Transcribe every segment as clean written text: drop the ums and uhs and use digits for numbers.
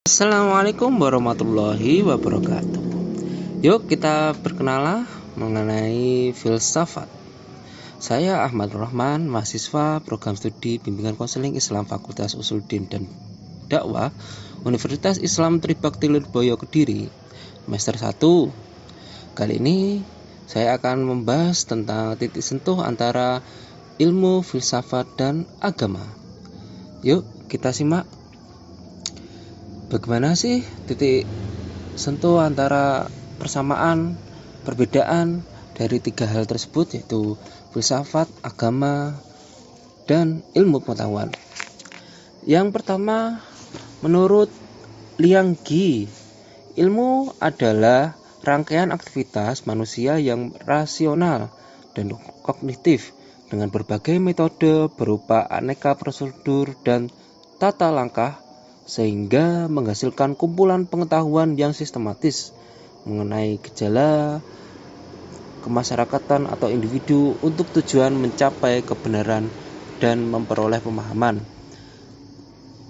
Assalamualaikum warahmatullahi wabarakatuh. Yuk kita berkenalan mengenai filsafat. Saya Ahmad Rahman, mahasiswa program studi bimbingan konseling Islam Fakultas Usuluddin dan Dakwah Universitas Islam Tribakti Lirboyo Kediri, semester 1. Kali ini saya akan membahas tentang titik sentuh antara ilmu filsafat dan agama. Yuk kita simak. Bagaimana sih titik sentuh antara persamaan, perbedaan dari tiga hal tersebut, yaitu filsafat, agama, dan ilmu pengetahuan? Yang pertama, menurut Liang Qi, ilmu adalah rangkaian aktivitas manusia yang rasional dan kognitif dengan berbagai metode berupa aneka prosedur dan tata langkah, sehingga menghasilkan kumpulan pengetahuan yang sistematis mengenai gejala kemasyarakatan atau individu untuk tujuan mencapai kebenaran dan memperoleh pemahaman,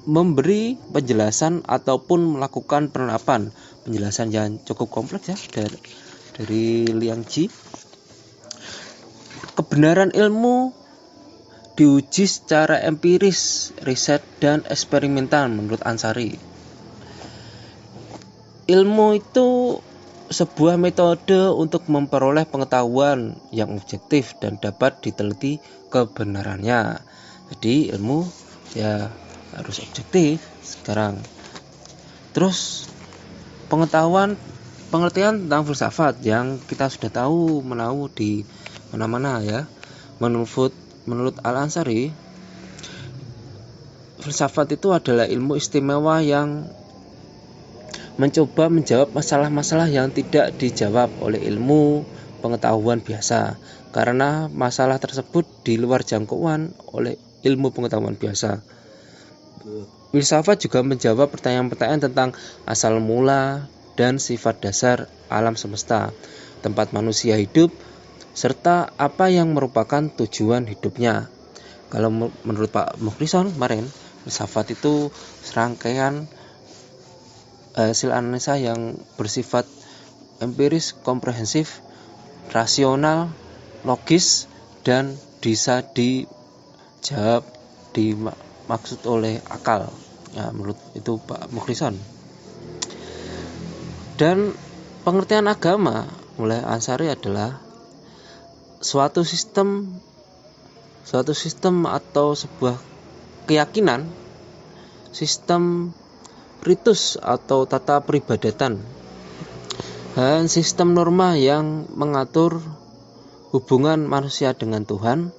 memberi penjelasan ataupun melakukan penerapan. Penjelasan yang cukup kompleks ya dari Liang Qi. Kebenaran ilmu diuji secara empiris, riset, dan eksperimental menurut Ansari. Ilmu itu sebuah metode untuk memperoleh pengetahuan yang objektif dan dapat diteliti kebenarannya. Jadi ilmu ya harus objektif sekarang. Terus pengertian tentang filsafat yang kita sudah tahu menahu di mana-mana ya. Menurut Al-Ansari, filsafat itu adalah ilmu istimewa yang mencoba menjawab masalah-masalah yang tidak dijawab oleh ilmu pengetahuan biasa, karena masalah tersebut di luar jangkauan oleh ilmu pengetahuan biasa. Filsafat juga menjawab pertanyaan-pertanyaan tentang asal mula dan sifat dasar alam semesta, tempat manusia hidup, serta apa yang merupakan tujuan hidupnya. Kalau menurut Pak Mukhlison kemarin, filsafat itu serangkaian hasil analisa yang bersifat empiris, komprehensif, rasional, logis, dan bisa dijawab dimaksud oleh akal. Ya, menurut itu Pak Mukhlison. Dan pengertian agama oleh Ansari adalah suatu sistem atau sebuah keyakinan, sistem ritus atau tata peribadatan, dan sistem norma yang mengatur hubungan manusia dengan Tuhan,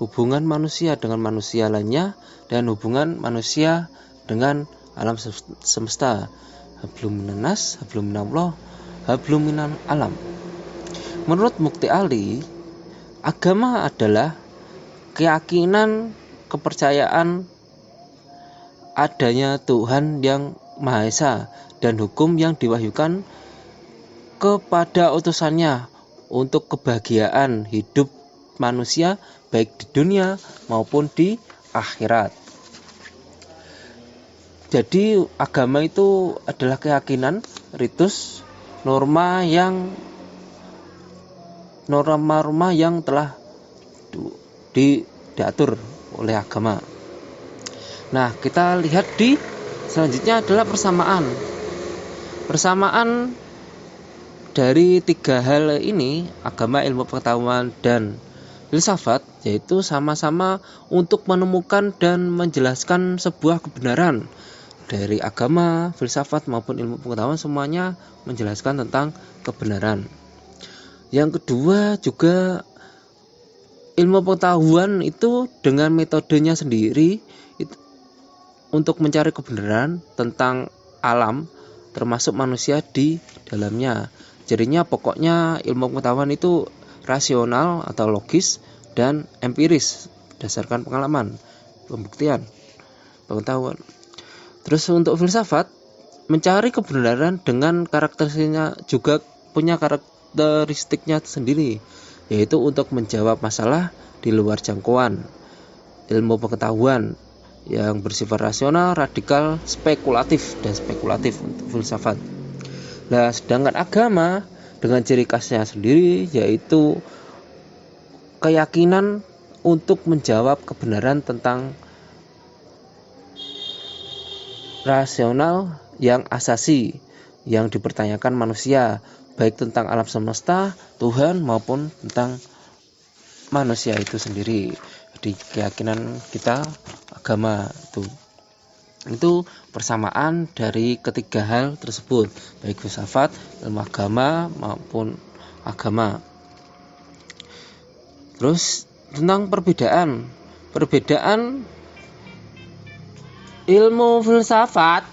hubungan manusia dengan manusia lainnya, dan hubungan manusia dengan alam semesta. Hablum minannas, hablum minallah, hablum minal alam. Menurut Mukti Ali, agama adalah keyakinan, kepercayaan adanya Tuhan yang Maha Esa dan hukum yang diwahyukan kepada utusannya untuk kebahagiaan hidup manusia baik di dunia maupun di akhirat. Jadi agama itu adalah keyakinan, ritus, norma yang telah diatur oleh agama. Nah, kita lihat di selanjutnya adalah persamaan dari tiga hal ini, agama, ilmu pengetahuan, dan filsafat, yaitu sama-sama untuk menemukan dan menjelaskan sebuah kebenaran. Dari agama, filsafat maupun ilmu pengetahuan semuanya menjelaskan tentang kebenaran. Yang kedua juga ilmu pengetahuan itu dengan metodenya sendiri untuk mencari kebenaran tentang alam termasuk manusia di dalamnya. Jadinya pokoknya ilmu pengetahuan itu rasional atau logis dan empiris berdasarkan pengalaman, pembuktian, pengetahuan. Terus untuk filsafat mencari kebenaran dengan karakteristiknya juga punya karakteristiknya sendiri, yaitu untuk menjawab masalah di luar jangkauan ilmu pengetahuan yang bersifat rasional, radikal, spekulatif untuk filsafat. Nah, sedangkan agama dengan ciri khasnya sendiri, yaitu keyakinan untuk menjawab kebenaran tentang rasional yang asasi yang dipertanyakan manusia, baik tentang alam semesta, Tuhan, maupun tentang manusia itu sendiri. Jadi keyakinan kita agama itu persamaan dari ketiga hal tersebut, baik filsafat, ilmu agama maupun agama. Terus tentang perbedaan ilmu filsafat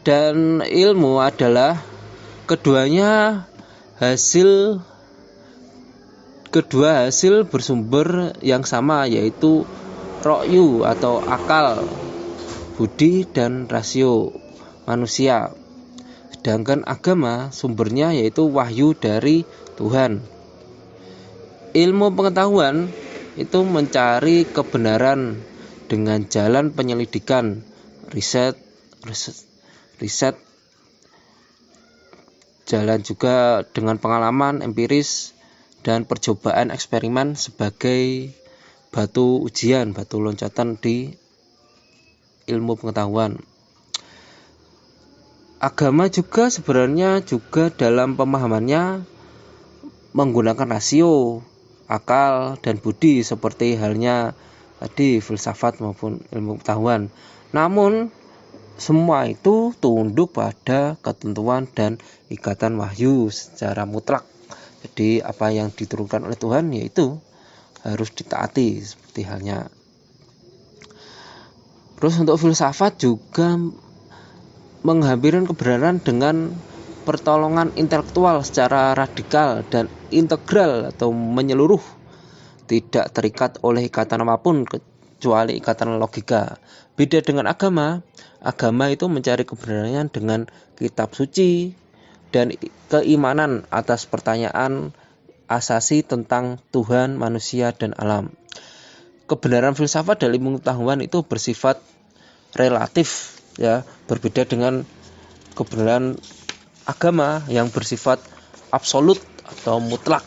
dan ilmu adalah kedua hasil bersumber yang sama, yaitu ra'yu atau akal, budi dan rasio manusia. Sedangkan agama sumbernya yaitu wahyu dari Tuhan. Ilmu pengetahuan itu mencari kebenaran dengan jalan penyelidikan, riset, jalan juga dengan pengalaman empiris dan percobaan eksperimen sebagai batu ujian, batu loncatan di ilmu pengetahuan. Agama juga sebenarnya dalam pemahamannya menggunakan rasio, akal, dan budi seperti halnya tadi filsafat maupun ilmu pengetahuan. Namun semua itu tunduk pada ketentuan dan ikatan wahyu secara mutlak. Jadi apa yang diturunkan oleh Tuhan yaitu harus ditaati seperti halnya. Terus untuk filsafat juga menghampirkan kebenaran dengan pertolongan intelektual secara radikal dan integral atau menyeluruh, tidak terikat oleh ikatan apapun kecuali ikatan logika. Beda dengan agama itu mencari kebenaran dengan kitab suci dan keimanan atas pertanyaan asasi tentang Tuhan, manusia, dan alam. Kebenaran filsafat dan ilmu pengetahuan itu bersifat relatif, ya, berbeda dengan kebenaran agama yang bersifat absolut atau mutlak.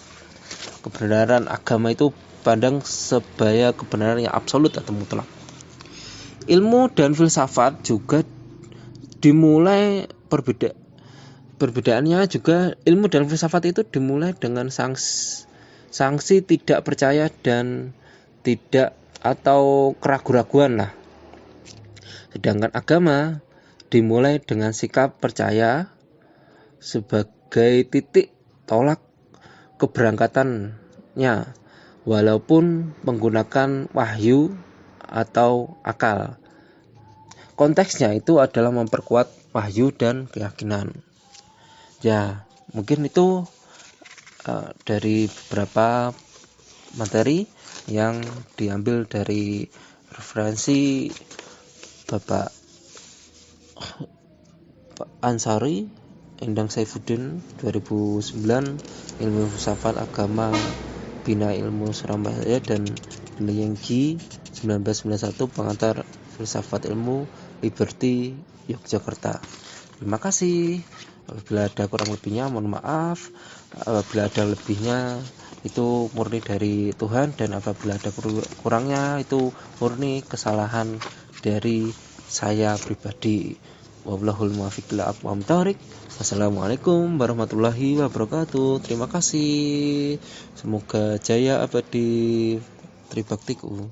Kebenaran agama itu pandang sebagai kebenaran yang absolut atau mutlak. Ilmu dan filsafat juga dimulai perbedaannya juga ilmu dan filsafat itu dimulai dengan sanksi tidak percaya dan tidak atau keraguan-raguan lah. Sedangkan agama dimulai dengan sikap percaya sebagai titik tolak keberangkatannya, walaupun menggunakan wahyu atau akal. Konteksnya itu adalah memperkuat wahyu dan keyakinan. Ya, mungkin itu dari beberapa materi yang diambil dari referensi Bapak Ansari Endang Saifuddin 2009, ilmu filsafat agama Bina Ilmu Surabaya, dan Yenggi 1991, pengantar filsafat ilmu Liberty Yogyakarta. Terima kasih. Apabila ada kurang lebihnya mohon maaf. Apabila ada lebihnya itu murni dari Tuhan, dan apabila ada kurangnya itu murni kesalahan dari saya pribadi. Wallahul muwaffiq ila aqwamit thoriq. Wassalamualaikum warahmatullahi wabarakatuh. Terima kasih. Semoga jaya abadi Tribaktiku.